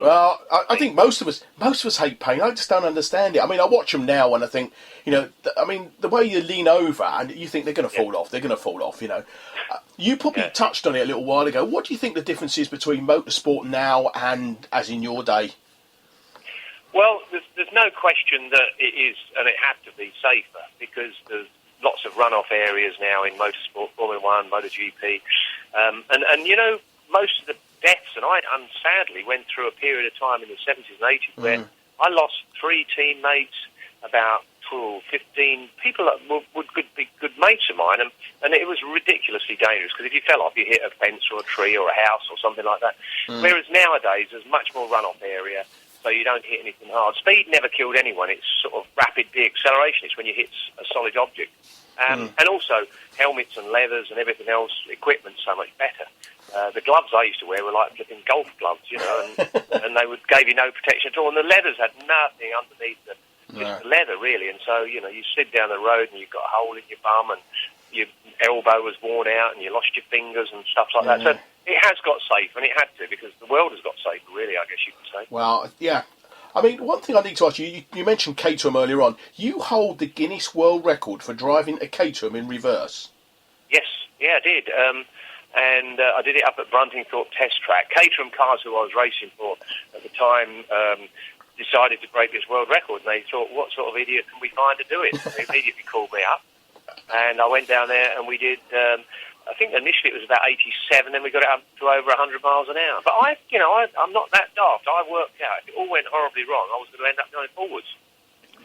Well, I think most of us hate pain. I just don't understand it. I mean, I watch them now and I think, I mean, the way you lean over and you think they're going to fall off, they're going to fall off. You probably touched on it a little while ago. What do you think the difference is between motorsport now and as in your day? Well, there's no question that it is, and it had to be safer because there's lots of runoff areas now in motorsport, Formula One, MotoGP, and most of the deaths, and I sadly went through a period of time in the 70s and 80s where I lost 3 teammates, about 15 people that would be good mates of mine, and it was ridiculously dangerous because if you fell off, you hit a fence or a tree or a house or something like that. Whereas nowadays, there's much more runoff area, so you don't hit anything hard. Speed never killed anyone. It's sort of rapid de-acceleration. It's when you hit a solid object. And also, helmets and leathers and everything else, equipment's so much better. The gloves I used to wear were like flipping golf gloves, and they gave you no protection at all. And the leathers had nothing underneath them, just leather, really. And so, you slid down the road and you've got a hole in your bum and your elbow was worn out and you lost your fingers and stuff like that. So it has got safe, and it had to, because the world has got safer, really, I guess you could say. Well, yeah. I mean, one thing I need to ask you, you mentioned Caterham earlier on. You hold the Guinness World Record for driving a Caterham in reverse. Yes, I did. And I did it up at Bruntingthorpe Test Track. Caterham Cars, who I was racing for at the time, decided to break this world record, and they thought, what sort of idiot can we find to do it? So they immediately called me up, and I went down there and we did, I think initially it was about 87, then we got it up to over 100 miles an hour. But I'm not that daft. I worked out, if it all went horribly wrong, I was going to end up going forwards.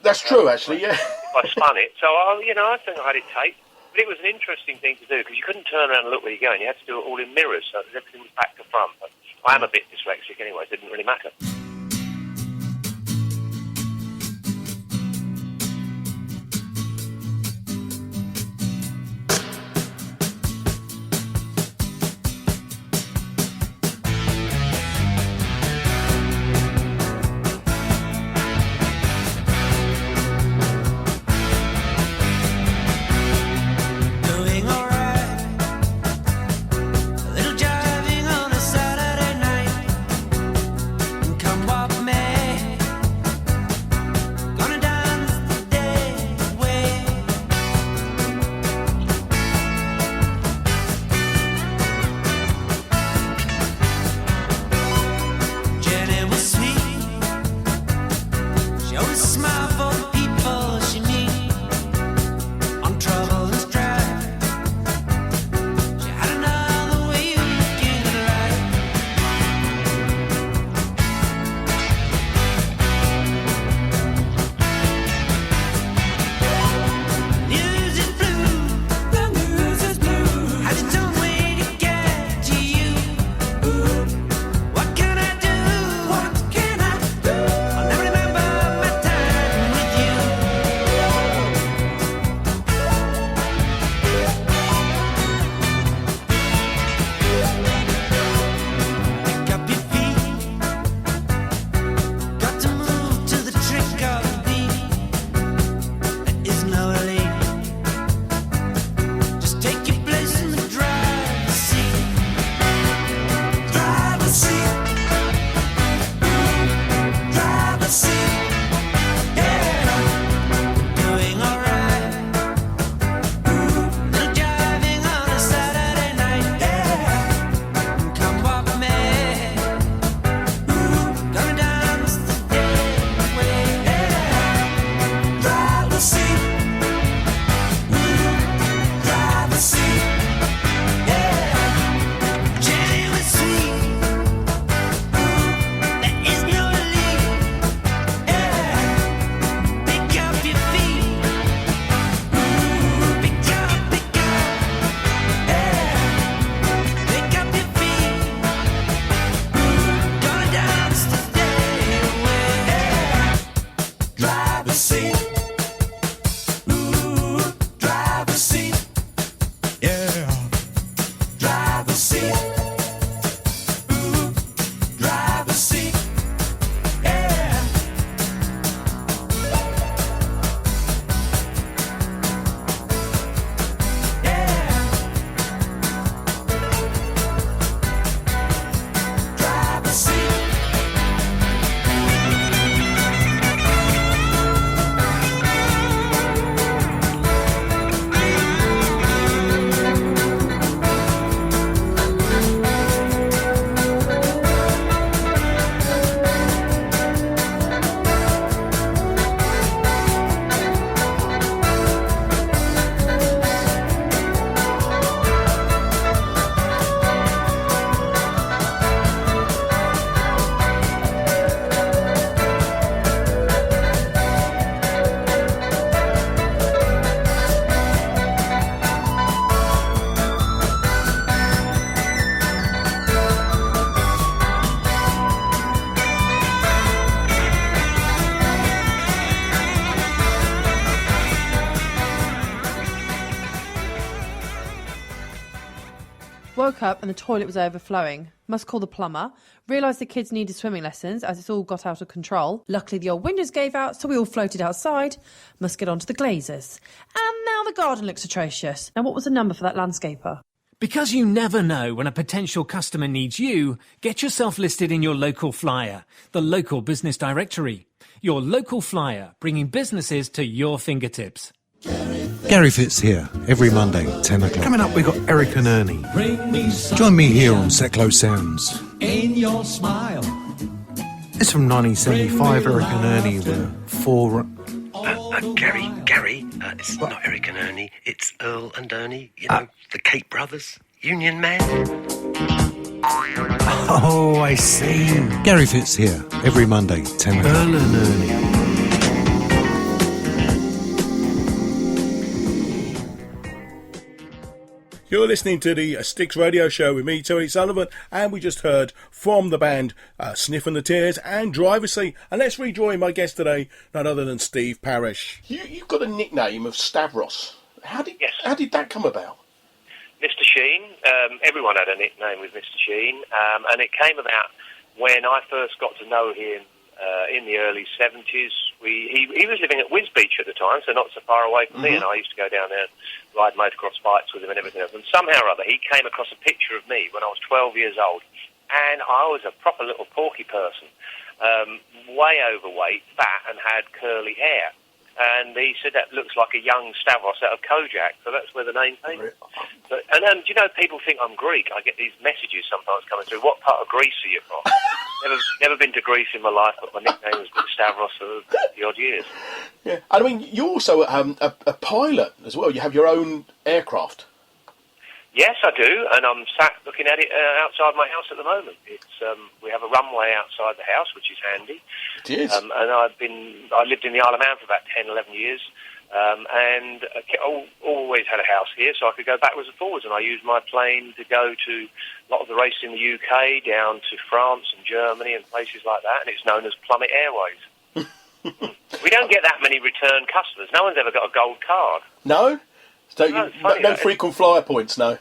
That's true, actually, yeah. If I spun it. So, I think I had it taped. But it was an interesting thing to do, because you couldn't turn around and look where you're going. You had to do it all in mirrors, so everything was back to front. But I am a bit dyslexic anyway, it didn't really matter. Come Woke up and the toilet was overflowing. Must call the plumber. Realised the kids needed swimming lessons as it's all got out of control. Luckily the old windows gave out, so we all floated outside. Must get on to the glazers. And now the garden looks atrocious. Now what was the number for that landscaper? Because you never know when a potential customer needs you, get yourself listed in your local flyer, the local business directory. Your local flyer, bringing businesses to your fingertips. Gary Fitz here, every Monday, 10 o'clock. Coming up, we've got Eric and Ernie. Join me here on Seclo Sounds. In your smile. It's from 1975, Eric and Ernie were four... Gary, it's not Eric and Ernie, it's Earl and Ernie, the Cape Brothers, Union Man. Oh, I see. Gary Fitz here, every Monday, 10 o'clock. Earl and Ernie. You're listening to the Sticks Radio Show with me, Terry Sullivan, and we just heard from the band Sniffing the Tears and Driver's Seat. And let's rejoin my guest today, none other than Steve Parrish. You've got a nickname of Stavros. How did that come about? Mr. Sheen. Everyone had a nickname with Mr. Sheen, and it came about when I first got to know him in the early 70s. He was living at Wiz Beach at the time, so not so far away from me, and I used to go down there and ride motocross bikes with him and everything else. And somehow or other, he came across a picture of me when I was 12 years old, and I was a proper little porky person, way overweight, fat, and had curly hair. And he said, that looks like a young Stavros out of Kojak, so that's where the name came from. So, and do you know, people think I'm Greek. I get these messages sometimes coming through. What part of Greece are you from? never been to Greece in my life, but my nickname has been Stavros for the odd years. Yeah, and I mean, you're also a pilot as well. You have your own aircraft. Yes, I do, and I'm sat looking at it outside my house at the moment. It's we have a runway outside the house, which is handy. It is. And I lived in the Isle of Man for about 10, 11 years, and always had a house here, so I could go backwards and forwards. And I used my plane to go to a lot of the races in the UK, down to France and Germany and places like that. And it's known as Plummet Airways. We don't get that many return customers. No one's ever got a gold card. No. So no frequent flyer points, no.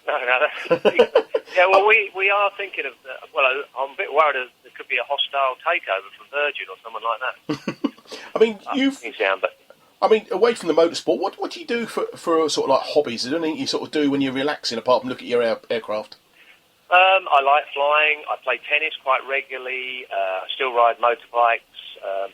No, yeah, well, we are thinking of. I'm a bit worried that there could be a hostile takeover from Virgin or someone like that. I mean, away from the motorsport, what do you do for sort of like hobbies? Is there anything you sort of do when you're relaxing apart from look at your aircraft? I like flying. I play tennis quite regularly. I still ride motorbikes.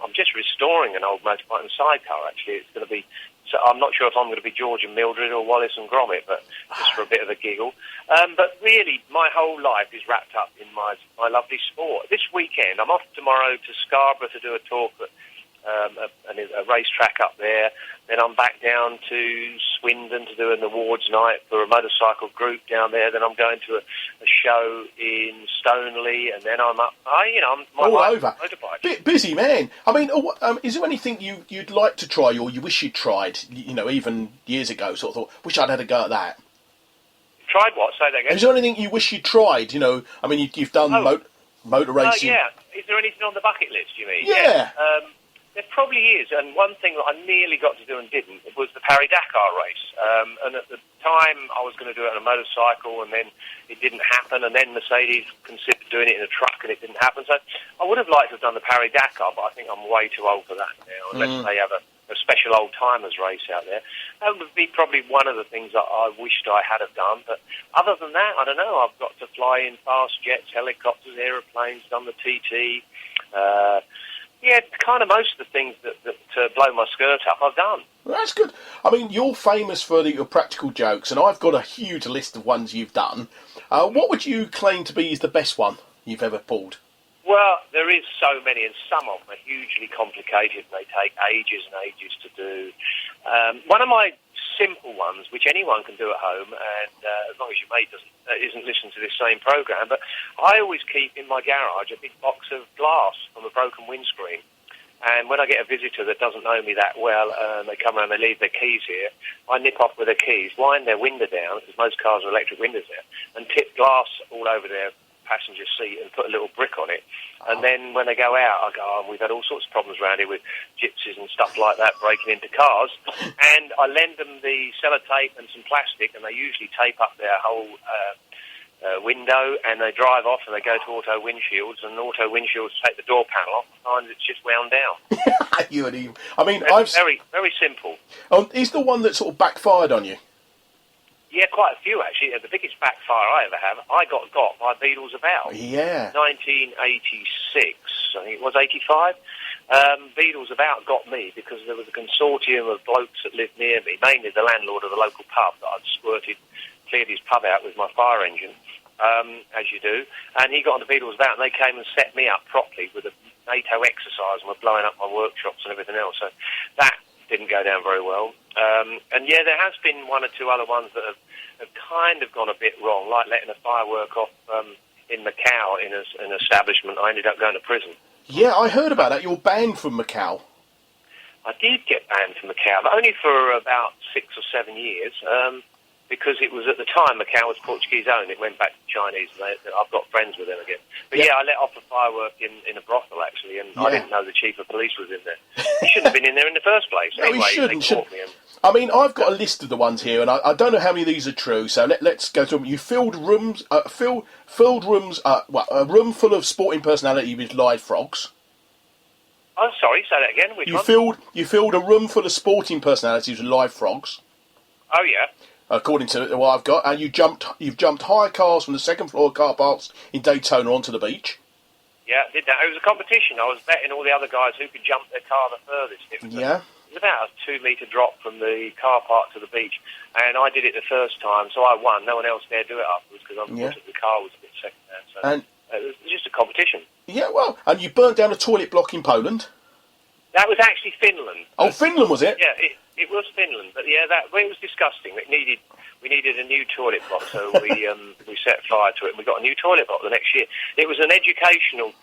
I'm just restoring an old motorbike and sidecar. Actually, it's going to be. So I'm not sure if I'm going to be George and Mildred or Wallace and Gromit, but just for a bit of a giggle. But really, my whole life is wrapped up in my lovely sport. This weekend, I'm off tomorrow to Scarborough to do a talk at a racetrack up there. Then I'm back down to Swindon to do an awards night for a motorcycle group down there. Then I'm going to a show in Stoneleigh, and then I'm up. I'm all over. Motorbike. Busy man. I mean, is there anything you'd like to try, or you wish you'd tried? Even years ago, sort of thought, wish I'd had a go at that. Tried what? Say that again. Is there anything you wish you'd tried? I mean, you've done motor racing. Yeah. Is there anything on the bucket list? You mean? Yeah. There probably is, and one thing that I nearly got to do and didn't was the Paris-Dakar race. And at the time, I was going to do it on a motorcycle, and then it didn't happen, and then Mercedes considered doing it in a truck, and it didn't happen. So I would have liked to have done the Paris-Dakar, but I think I'm way too old for that now, unless they have a special old-timers race out there. That would be probably one of the things that I wished I had have done. But other than that, I don't know. I've got to fly in fast jets, helicopters, aeroplanes, done the TT. Yeah, kind of most of the things that blow my skirt up, I've done. Well, that's good. I mean, you're famous for your practical jokes, and I've got a huge list of ones you've done. What would you claim to be is the best one you've ever pulled? Well, there is so many, and some of them are hugely complicated, and they take ages and ages to do. One of my simple ones, which anyone can do at home, and as long as your mate isn't listening to this same program, but I always keep in my garage a big box of glass from a broken windscreen. And when I get a visitor that doesn't know me that well, and they come around, they leave their keys here, I nip off with their keys, wind their window down, because most cars are electric windows there, and tip glass all over their passenger seat and put a little brick on it. And then when they go out, I go, we've had all sorts of problems around here with gypsies and stuff like that breaking into cars. And I lend them the sellotape and some plastic, and they usually tape up their whole window, and they drive off and they go to auto windshields, and auto windshields take the door panel off and find it's just wound down. You and him. I mean, very, very simple. Is the one that sort of backfired on you? Yeah, quite a few actually. The biggest backfire I ever have, I got by Beatles About. Yeah. 1986, I think it was 85. Beatles About got me because there was a consortium of blokes that lived near me, mainly the landlord of the local pub that I'd cleared his pub out with my fire engine, as you do, and he got on the Beatles About, and they came and set me up properly with a NATO exercise and were blowing up my workshops and everything else, so that didn't go down very well. And yeah, there has been one or two other ones that have kind of gone a bit wrong, like letting a firework off in Macau in an establishment. I ended up going to prison. Yeah, I heard about that. You're banned from Macau. I did get banned from Macau, but only for about 6 or 7 years, because it was at the time Macau was Portuguese owned. It went back to Chinese, and I've got friends with them again. But yeah, I let off a firework in a brothel actually, and I didn't know the chief of police was in there. He shouldn't have been in there in the first place. No, anyway, he shouldn't. They caught me. I mean, I've got a list of the ones here, and I don't know how many of these are true. So let's go through them. You filled rooms, a room full of sporting personality with live frogs. Oh, sorry, say that again. Which one? You filled a room full of sporting personalities with live frogs. Oh yeah. According to what I've got, and you've jumped high cars from the second floor car parks in Daytona onto the beach. Yeah, I did that. It was a competition. I was betting all the other guys who could jump their car the furthest. It was about a 2-metre drop from the car park to the beach, and I did it the first time, so I won. No one else dared do it afterwards because unfortunately the car was a bit second hand. So it was just a competition. Yeah, well, and you burnt down a toilet block in Poland. That was actually Finland. Oh, Finland was it? Yeah, it was Finland, but yeah, it was disgusting. We needed a new toilet block, so we set fire to it, and we got a new toilet block the next year. It was an educational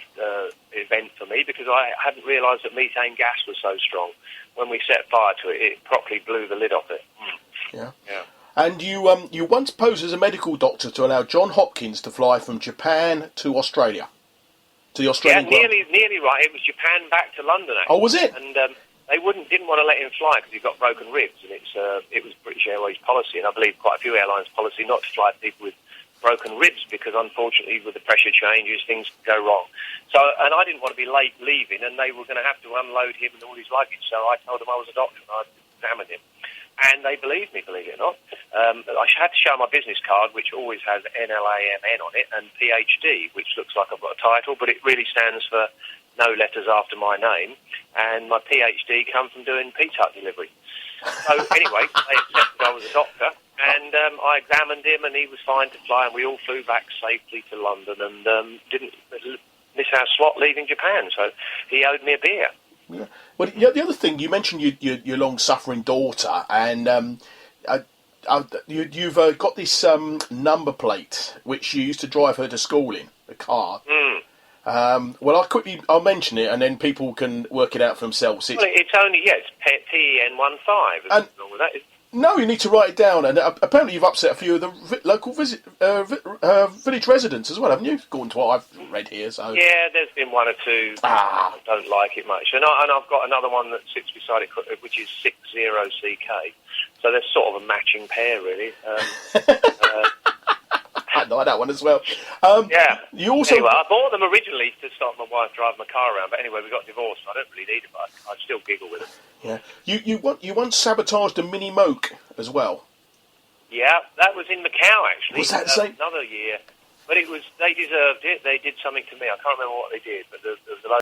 event for me because I hadn't realised that methane gas was so strong. When we set fire to it, it properly blew the lid off it. Yeah. Yeah. And you once posed as a medical doctor to allow John Hopkins to fly from Japan to Australia. To the Australian nearly right. It was Japan back to London, actually. Oh, was it? And they didn't want to let him fly because he got broken ribs, and it was British Airways policy, and I believe quite a few airlines' policy not to fly people with broken ribs because, unfortunately, with the pressure changes, things can go wrong. So, and I didn't want to be late leaving, and they were going to have to unload him and all his luggage. So I told them I was a doctor, and I examined him. And they believed me, believe it or not. I had to show my business card, which always has NLAMN on it, and PhD, which looks like I've got a title, but it really stands for no letters after my name. And my PhD come from doing Pizza Hut delivery. So anyway, they accepted I was a doctor, and I examined him, and he was fine to fly, and we all flew back safely to London and didn't miss our slot leaving Japan. So he owed me a beer. Yeah. Well, the other thing, you mentioned your long-suffering daughter, and you've got this number plate which you used to drive her to school in, the car. Well, I'll mention it, and then people can work it out for themselves. It's PEN15. And wrong with that. no, you need to write it down, and apparently you've upset a few of the local village residents as well, haven't you? According to what I've read here. So yeah, there's been one or two that don't like it much, and I've got another one that sits beside it, which is 60CK. So they're sort of a matching pair, really. I like that one as well. Yeah. You also anyway, I bought them originally to stop my wife driving my car around, but anyway, we got divorced, so I don't really need them, but I still giggle with them. Yeah. You once sabotaged a mini moke as well. Yeah, that was in Macau actually. Was that the same? Another year, but they deserved it. They did something to me. I can't remember what they did, but there was a load